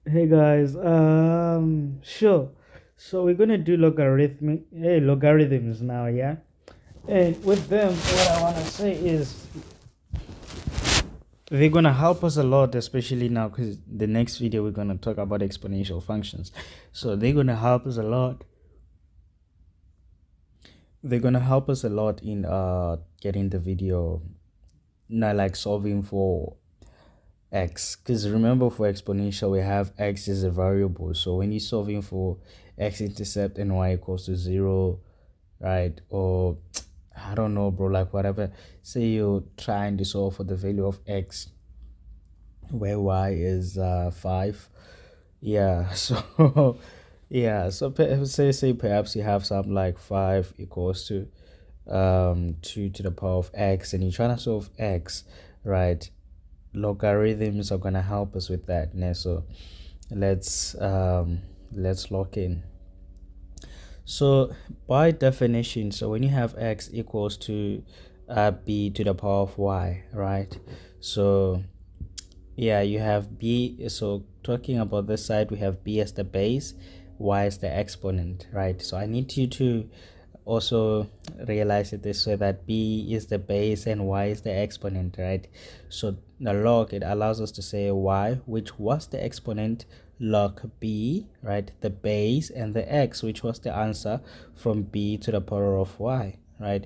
Hey guys, sure. So we're gonna do logarithms now, yeah. And with them, what I wanna say is they're gonna help us a lot, especially now, because the next video we're gonna talk about exponential functions. So they're gonna help us a lot. They're gonna help us a lot in getting the video, not like solving for x, because remember for exponential we have x is a variable, so when you're solving for x-intercept and y equals to 0, right? Or I don't know, bro, like whatever, say you're trying to solve for the value of x where y is 5. Yeah. So yeah, so say perhaps you have something like 5 equals to 2 to the power of x, and you're trying to solve x, right? Logarithms are gonna help us with that. Yeah, so let's lock in. So by definition, so when you have x equals to b to the power of y, right? So yeah, you have b. So talking about this side, we have b as the base, y as the exponent, right? So I need you to also realize it this way, that b is the base and y is the exponent, right? So the log, it allows us to say y, which was the exponent, log b, right, the base, and the x, which was the answer from b to the power of y, right?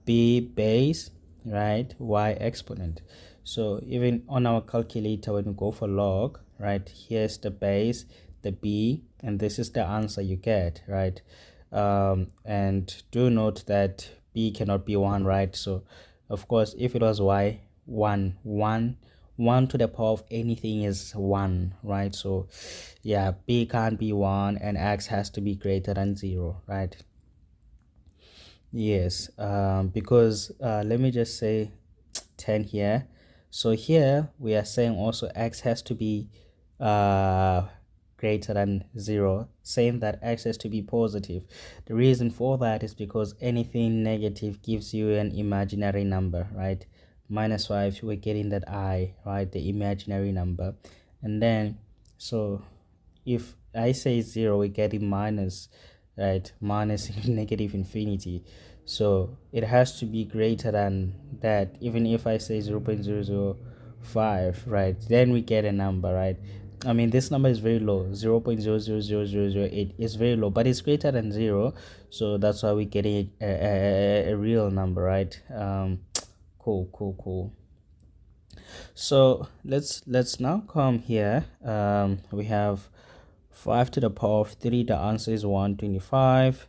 B base, right, y exponent. So even on our calculator, when we go for log, right, here's the base, the b, and this is the answer you get, right? And do note that b cannot be 1, right? So of course, if it was y, 1 to the power of anything is 1, right? So yeah, b can't be 1 and x has to be greater than 0, right? Yes, because let me just say 10 here. So here we are saying also x has to be uh, greater than 0, saying that x has to be positive. The reason for that is because anything negative gives you an imaginary number, right? -5, we're getting that I, right, the imaginary number. And then, so if I say 0, we're getting minus, right, minus negative infinity. So it has to be greater than that. Even if I say 0.005, right, then we get a number, right? I mean, this number is very low, 0.000008 is very low, but it's greater than 0. So that's why we're getting a real number, right? Cool. So let's now come here. We have 5 to the power of 3, the answer is 125.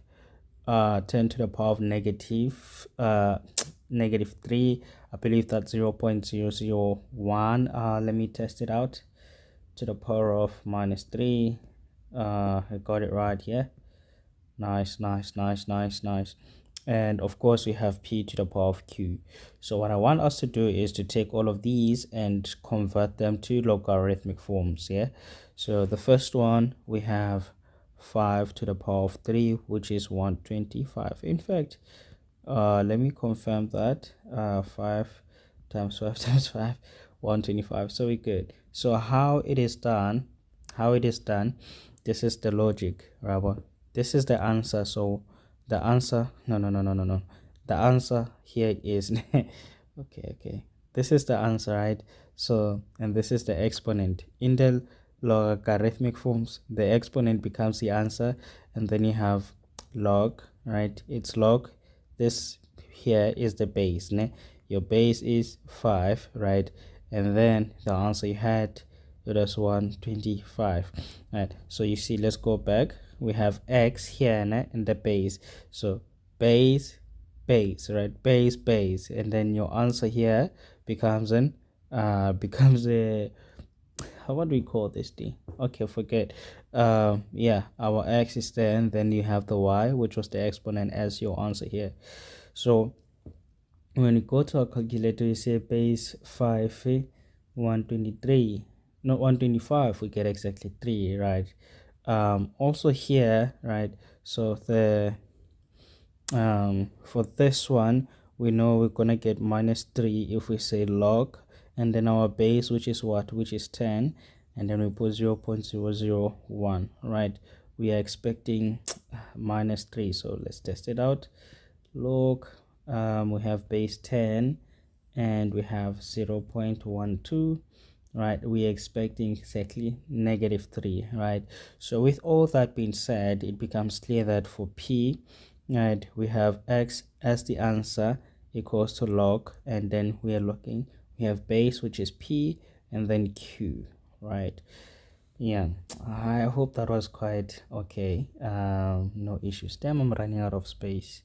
10 to the power of negative 3, I believe that's 0.001. Let me test it out. To the power of -3, I got it right here. Nice. And of course we have p to the power of q. So what I want us to do is to take all of these and convert them to logarithmic forms. Yeah, so the first one, we have 5 to the power of 3, which is 125. In fact, let me confirm that. 5 times 5 times 5, 125. So we good. So how it is done, this is the logic, right? This is the answer. So the answer, no, the answer here is okay, this is the answer, right? So, and this is the exponent. In the logarithmic forms, the exponent becomes the answer, and then you have log, right? It's log. This here is the base, ne? Your base is 5, right? And then the answer you had, it was 125, right? So you see, let's go back. We have x here, ne, in the base. So base, right? Base, and then your answer here becomes a, what do we call this thing? Okay, forget. Yeah, our x is there, and then you have the y, which was the exponent, as your answer here. So when you go to our calculator, you say base 5, 123, not 125, we get exactly 3, right? Also here, right, so the for this one, we know we're gonna get -3 if we say log, and then our base, which is what, which is 10, and then we put 0.001, right? We are expecting minus 3, so let's test it out. Log, we have base 10 and we have 0.12, right? We are expecting exactly negative 3, right? So with all that being said, it becomes clear that for p, right, we have x as the answer equals to log, and then we have base, which is p, and then q, right? Yeah, I hope that was quite okay. No issues. Damn, I'm running out of space.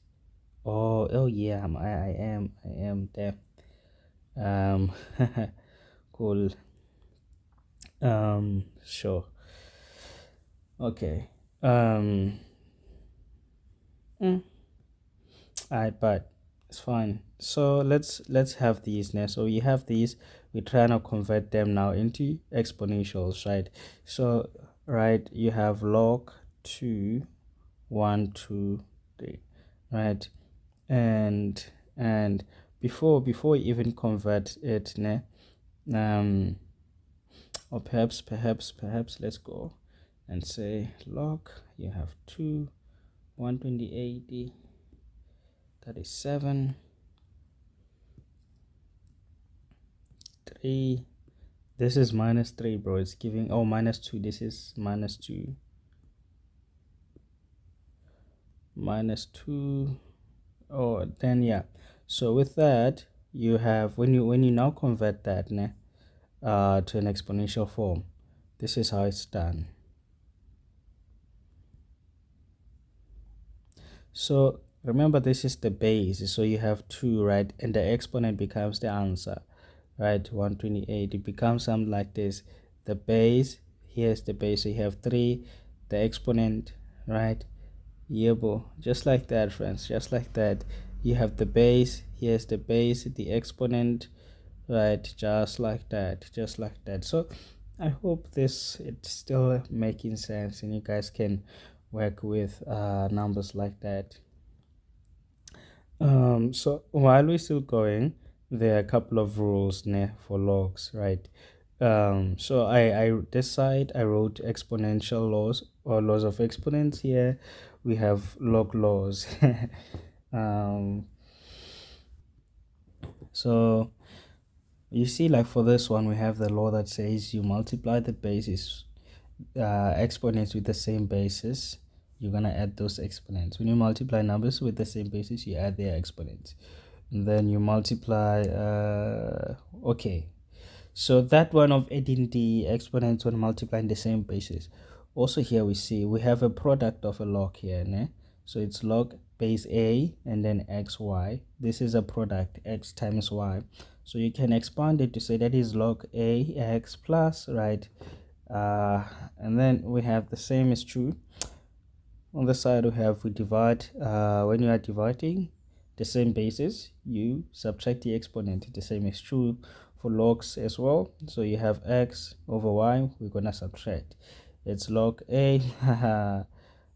Oh yeah, I am there. um cool. Sure. Okay. Mm, but it's fine. So let's have these now. So you have these, we're trying to convert them now into exponentials, right? So right, you have log 2 1 2 3, right? And before you even convert it, ne, or perhaps let's go and say log, you have 2 128 37 3. This is minus 3, bro. It's giving, oh, minus 2. This is minus 2 minus 2. Oh, then yeah. So with that, you have, when you now convert that, ne, to an exponential form, this is how it's done. So remember, this is the base, so you have 2, right, and the exponent becomes the answer, right? 128, it becomes something like this. The base, here's the base, so you have 3, the exponent, right? Yebo, just like that, friends, just like that. You have the base, here's the base, the exponent, right? Just like that, just like that. So I hope it's still making sense and you guys can work with numbers like that. So while we're still going, there are a couple of rules for logs, right? So I this side I wrote exponential laws or laws of exponents. Here we have log laws. um so you see, like for this one, we have the law that says you multiply the bases, exponents with the same basis, you're gonna add those exponents. When you multiply numbers with the same basis, you add their exponents, and then you multiply. Okay, so that one of adding the exponents when multiplying the same basis. Also here we see we have a product of a log here, né? So it's log base a and then xy. This is a product, x times y. So you can expand it to say that is log a x plus, right? And then we have the same is true on the side. We divide, when you are dividing the same basis, you subtract the exponent. The same is true for logs as well. So you have x over y, we're gonna subtract. It's log a.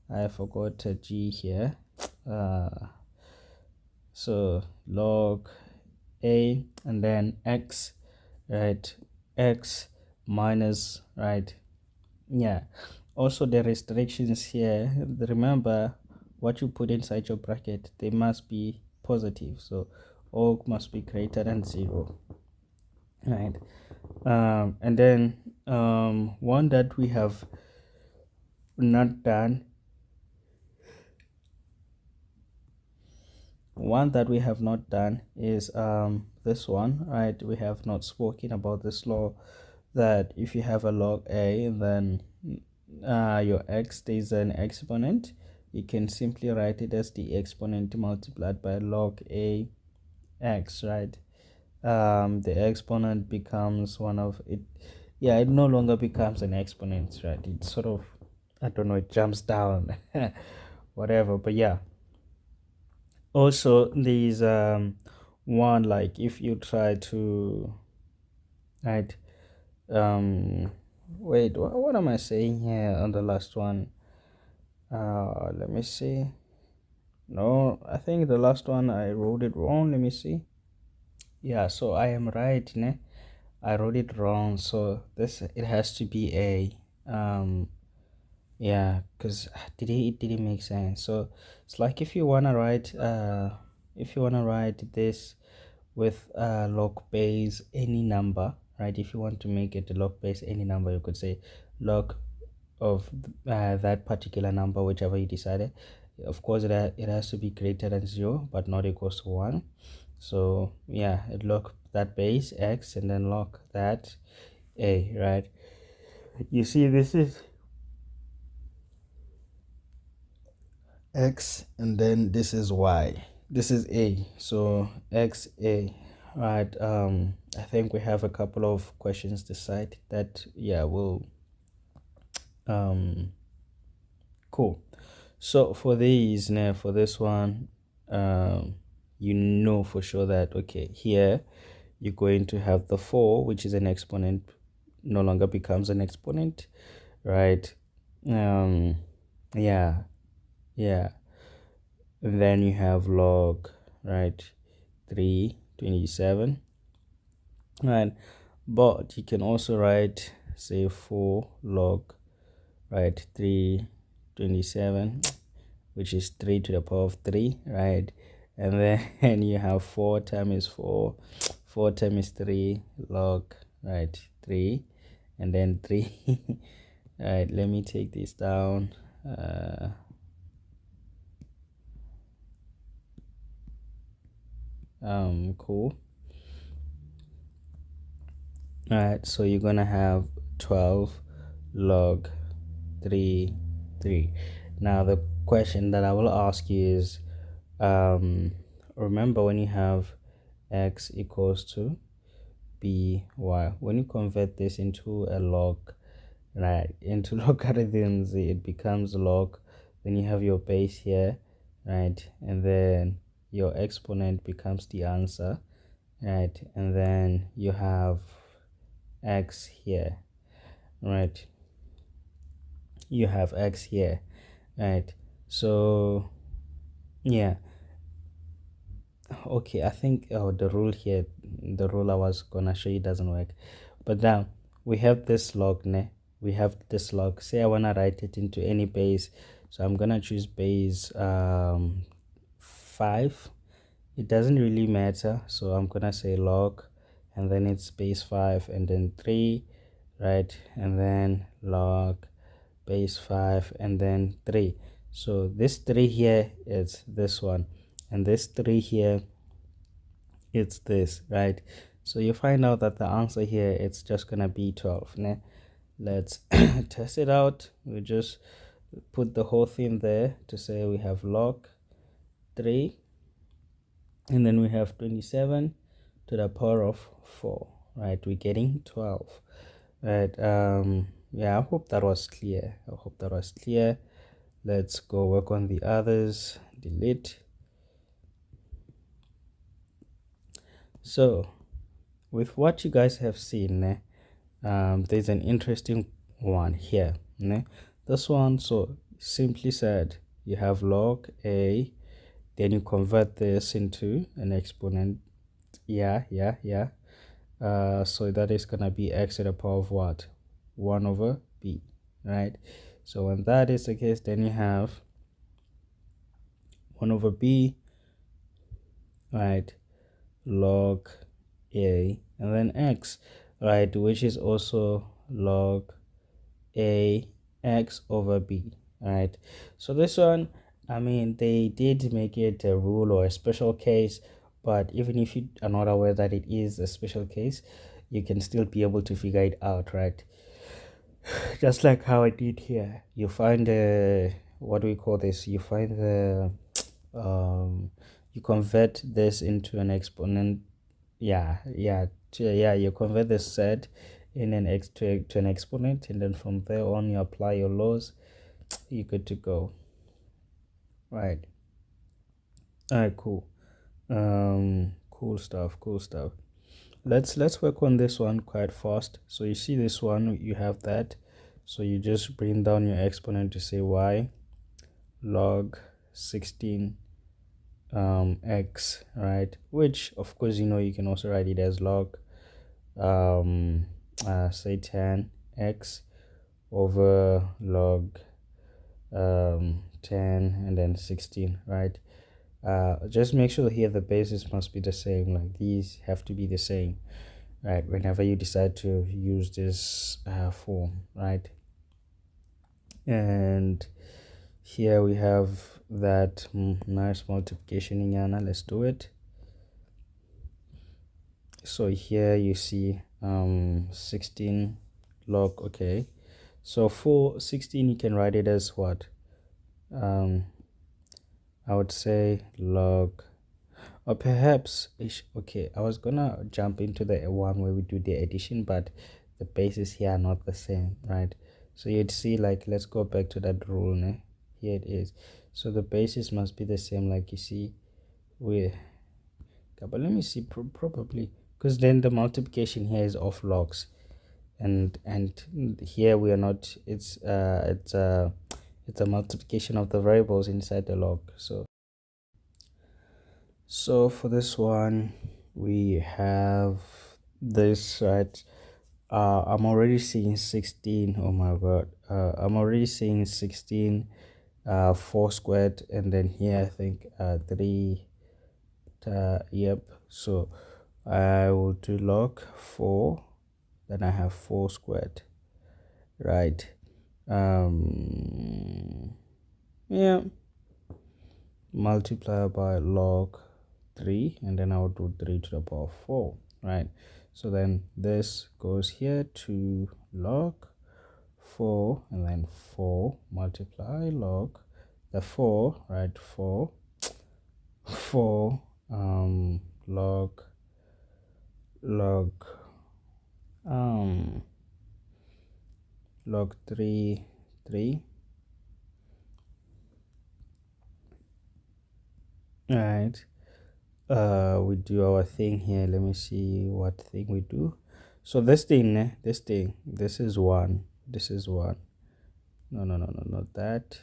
I forgot a g here. So log a and then x, right? X minus, right? Yeah. Also the restrictions here, remember what you put inside your bracket, they must be positive, so all must be greater than 0, right? And then one that we have not done, is this one, right? We have not spoken about this law that if you have a log a, then your x is an exponent, you can simply write it as the exponent multiplied by log a x, right? The exponent becomes one of it. Yeah, it no longer becomes an exponent, right? It sort of, I don't know, it jumps down. Whatever, but yeah. Also these one, like if you try to, right, wait, what am I saying here on the last one? Let me see. No, I think the last one I wrote it wrong. Let me see. Yeah, so I am right, ne? I wrote it wrong, so this it has to be a yeah, because it didn't make sense. So it's like if you wanna write this with log base any number, right? If you want to make it a log base any number, you could say log of that particular number, whichever you decided. Of course, it has to be greater than 0 but not equals to 1. So yeah, it log that base x and then log that a, right? You see, this is x and then this is y, this is a, so x a, right? I think we have a couple of questions this side that, yeah, will cool. So for these now, for this one, you know for sure that, okay, here you're going to have the 4, which is an exponent, no longer becomes an exponent, right? Yeah, yeah. And then you have log, right, 327, right? But you can also write, say, 4 log, right, 327, which is 3 to the power of 3, right? And then you have 4 times 4, 4 times 3 log, right, 3, and then 3. Right, let me take this down. Cool. All right, so you're gonna have 12 log 3 3. Now the question that I will ask you is, remember when you have x equals to by, when you convert this into a log, right, into logarithms, it becomes log. Then you have your base here, right, and then your exponent becomes the answer, right, and then you have x here, right, you have x here, right? So yeah, okay, I think the rule here, the rule I was gonna show you doesn't work. But now we have this log, ne? We have this log. Say I wanna write it into any base, so I'm gonna choose base 5. It doesn't really matter, so I'm gonna say log, and then it's base 5 and then 3, right, and then log base 5 and then 3. So this 3 here is this one, and this 3 here, it's this, right? So you find out that the answer here, it's just gonna be 12, né? Let's test it out. We just put the whole thing there to say we have log 3, and then we have 27 to the power of 4, right? We're getting 12, right? Yeah, I hope that was clear. Let's go work on the others. Delete. So with what you guys have seen, there's an interesting one here. This one, so simply said, you have log a, then you convert this into an exponent. Yeah. So that is gonna be x to the power of what? 1 over b, right? So when that is the case, then you have 1 over b, right, log a, and then x, right, which is also log a x over b, right? So this one, I mean, they did make it a rule or a special case, but even if you are not aware that it is a special case, you can still be able to figure it out, right? Just like how I did here. You find what do we call this? You find the you convert this into an exponent. Yeah, you convert the set in an x to an exponent, and then from there on you apply your laws. You're good to go, right? All right, cool. Cool stuff. Let's work on this one quite fast. So you see this one, you have that, so you just bring down your exponent to say y log 16 x, right, which of course you can also write it as log say 10x over log 10 and then 16, right? Just make sure here the bases must be the same, like these have to be the same, right, whenever you decide to use this form, right? And here we have that nice multiplication in Yana. Let's do it. So here you see 16 log, okay, so for 16 you can write it as what, I would say log, or perhaps okay, I was gonna jump into the one where we do the addition, but the bases here are not the same, right? So you'd see, like, let's go back to that rule, né? Here it is. So the bases must be the same, like you see with, but let me see, probably, because then the multiplication here is of logs, and here we are not, it's a multiplication of the variables inside the log. So for this one we have this, right? I'm already seeing 16. Oh my god, I'm already seeing 16 4 squared, and then here I think 3, yep. So I will do log 4, then I have 4 squared, right? Yeah, multiply by log 3, and then I'll do 3 to the power 4, right? So then this goes here to log 4, and then 4 multiply log the 4, right? 4 log log 3, right? We do our thing here. Let me see what thing we do. So this thing, this is 1, this is 1, no, not that,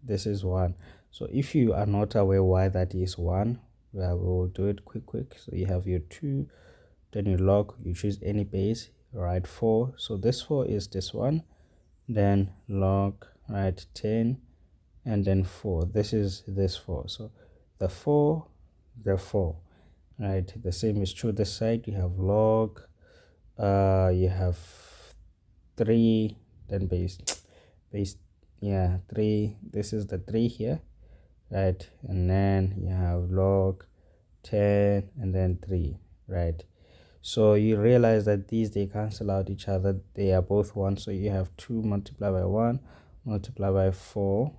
this is 1. So if you are not aware why that is 1, we will do it quick. So you have your 2, then you log, you choose any base, right? 4, so this 4 is this one, then log, right, 10, and then 4, this is this 4. So the 4, right? The same is true this side. You have log, you have 3, then base, yeah, 3, this is the 3 here, right? And then you have log 10 and then 3, right? So you realize that these, they cancel out each other, they are both 1. So you have 2 multiplied by 1 multiplied by 4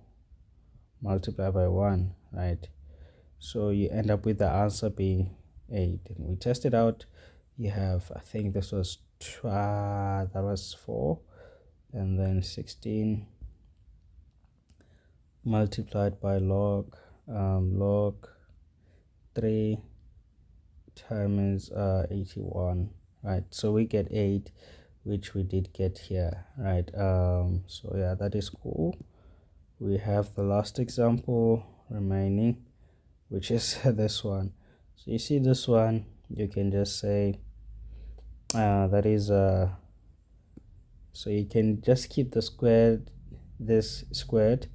multiplied by 1, right? So you end up with the answer being 8, and we test it out. You have, I think this was that was 4, and then 16 multiplied by log 3 times 81, right? So we get 8, which we did get here, right? So yeah, that is cool. We have the last example remaining, which is this one. So you see this one, you can just say that is so you can just keep the squared, this squared,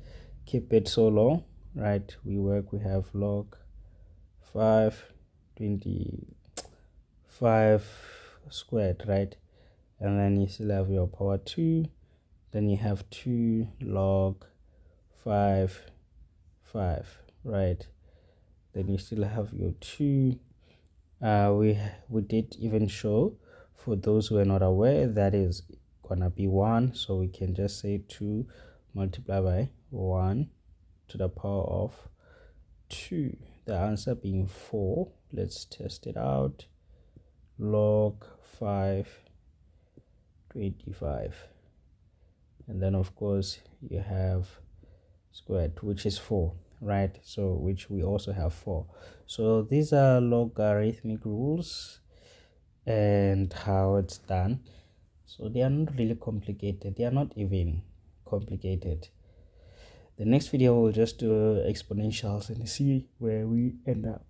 keep it so long, right? We have log 525 squared, right? And then you still have your power 2, then you have 2 log 5, right? Then you still have your 2. We did even show, for those who are not aware, that is gonna be 1, so we can just say 2 multiplied by 1 to the power of 2, the answer being 4. Let's test it out. Log 525, and then of course you have squared, which is 4, right? So which we also have 4. So these are logarithmic rules and how it's done. So they are not really complicated, they are not even complicated. The next video we'll just do exponentials and see where we end up.